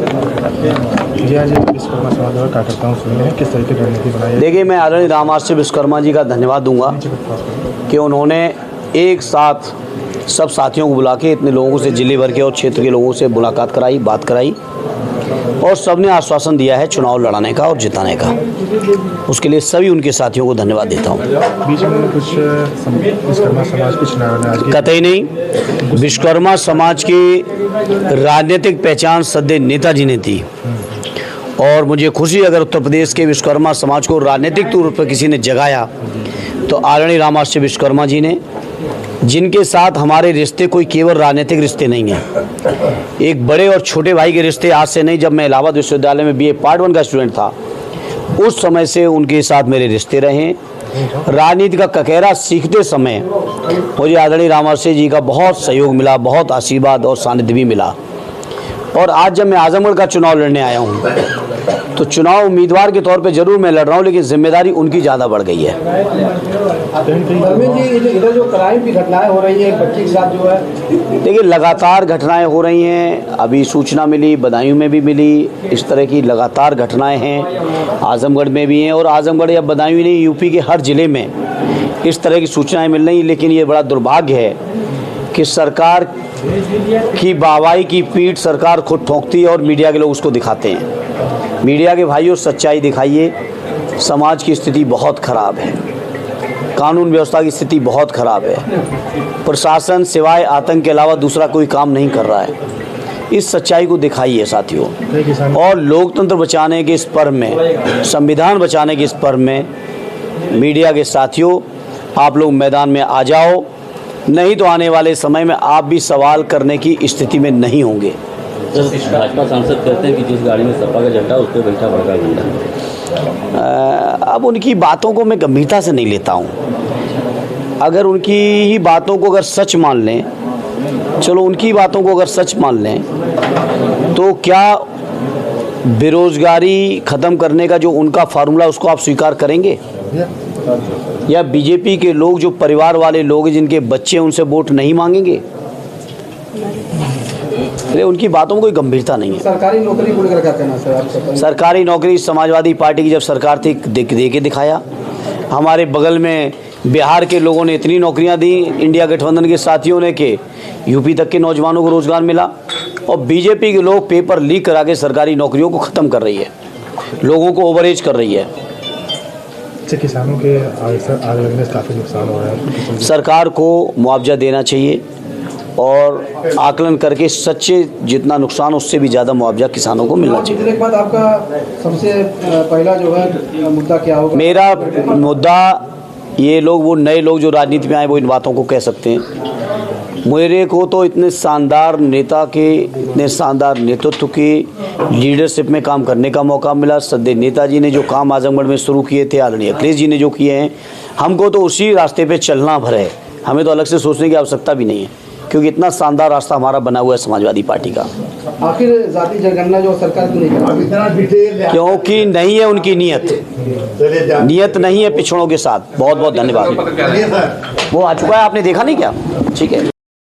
विश्वकर्मा समाज और कार्यकर्ताओं से किस तरह की रणनीति बनाई? देखिए, मैं आदरणीय रामाश्रय विश्वकर्मा जी का धन्यवाद दूंगा कि उन्होंने एक साथ सब साथियों को बुला के इतने लोगों से, जिले भर के और क्षेत्र के लोगों से मुलाकात कराई, बात कराई और सबने आश्वासन दिया है चुनाव लड़ाने का और जिताने का। उसके लिए सभी उनके साथियों को धन्यवाद देता हूँ। बीच में कुछ विश्वकर्मा समाज कुछ नाराज कतई नहीं। विश्वकर्मा समाज की राजनीतिक पहचान सदैव नेताजी ने थी और मुझे खुशी, अगर उत्तर प्रदेश के विश्वकर्मा समाज को राजनीतिक तौर पर किसी ने जगाया तो आदरणीय रामाश्रय विश्वकर्मा जी ने, जिनके साथ हमारे रिश्ते कोई केवल राजनीतिक रिश्ते नहीं हैं, एक बड़े और छोटे भाई के रिश्ते आज से नहीं। जब मैं इलाहाबाद विश्वविद्यालय में BA पार्ट 1 का स्टूडेंट था उस समय से उनके साथ मेरे रिश्ते रहे। राजनीति का ककेरा सीखते समय मुझे आदरणीय रामाश्रय जी का बहुत सहयोग मिला, बहुत आशीर्वाद और सानिध्य भी मिला। और आज जब मैं आजमगढ़ का चुनाव लड़ने आया हूँ तो चुनाव उम्मीदवार के तौर पे जरूर मैं लड़ रहा हूँ, लेकिन जिम्मेदारी उनकी ज़्यादा बढ़ गई है। इधर जो क्राइम की घटनाएं हो रही है बच्ची के साथ जो है, देखिए लगातार घटनाएं हो रही हैं। अभी सूचना मिली, बदायूं में भी मिली, इस तरह की लगातार घटनाएं हैं। आजमगढ़ में भी हैं और आजमगढ़ या बदायूं नहीं, यूपी के हर ज़िले में इस तरह की सूचनाएँ मिल रही। लेकिन ये बड़ा दुर्भाग्य है कि सरकार की वाहवाही की पीठ सरकार खुद ठोंकती है और मीडिया के लोग उसको दिखाते हैं। मीडिया के भाइयों, सच्चाई दिखाइए। समाज की स्थिति बहुत ख़राब है, कानून व्यवस्था की स्थिति बहुत ख़राब है। प्रशासन सिवाय आतंक के अलावा दूसरा कोई काम नहीं कर रहा है। इस सच्चाई को दिखाइए साथियों। और लोकतंत्र बचाने के इस पर्व में, संविधान बचाने के इस पर्व में मीडिया के साथियों, आप लोग मैदान में आ जाओ, नहीं तो आने वाले समय में आप भी सवाल करने की स्थिति में नहीं होंगे। भाजपा सांसद कहते हैं कि जिस गाड़ी में सपा का झंडा उस पर बैठा बड़का गुंडा। अब उनकी बातों को मैं गंभीरता से नहीं लेता हूँ। अगर उनकी ही बातों को अगर सच मान लें, चलो उनकी बातों को अगर सच मान लें, तो क्या बेरोजगारी ख़त्म करने का जो उनका फार्मूला उसको आप स्वीकार करेंगे? या बीजेपी के लोग, जो परिवार वाले लोग हैं, जिनके बच्चे, उनसे वोट नहीं मांगेंगे? उनकी बातों में कोई गंभीरता नहीं है। सरकारी नौकरी को लेकर क्या कहना सर? सरकारी नौकरी समाजवादी पार्टी की जब सरकार थी दे के दिखाया। हमारे बगल में बिहार के लोगों ने इतनी नौकरियां दी इंडिया गठबंधन के साथियों ने कि यूपी तक के नौजवानों को रोजगार मिला। और बीजेपी के लोग पेपर लीक करा के सरकारी नौकरियों को ख़त्म कर रही है, लोगों को ओवरेज कर रही है। किसानों के आग लगने से काफ़ी नुकसान हो रहा है। सरकार को मुआवजा देना चाहिए और आकलन करके सच्चे जितना नुकसान उससे भी ज़्यादा मुआवजा किसानों को मिलना चाहिए। एक बात, आपका सबसे पहला जो है मुद्दा क्या होगा? मेरा मुद्दा, ये लोग, वो नए लोग जो राजनीति में आए, वो इन बातों को कह सकते हैं। मेरे को तो इतने शानदार नेता के, इतने शानदार नेतृत्व की लीडरशिप में काम करने का मौका मिला। सदैव नेताजी ने जो काम आजमगढ़ में शुरू किए थे, आदरणीय अखिलेश जी ने जो किए हैं, हमको तो उसी रास्ते पे चलना भर है। हमें तो अलग से सोचने की आवश्यकता भी नहीं है, क्योंकि इतना शानदार रास्ता हमारा बना हुआ है समाजवादी पार्टी का। आखिर जाति जनगणना जो सरकार की नहीं कर, क्योंकि नहीं है उनकी नीयत नहीं है पिछड़ों के साथ। बहुत बहुत धन्यवाद। वो आ चुका है, आपने देखा नहीं क्या? ठीक है।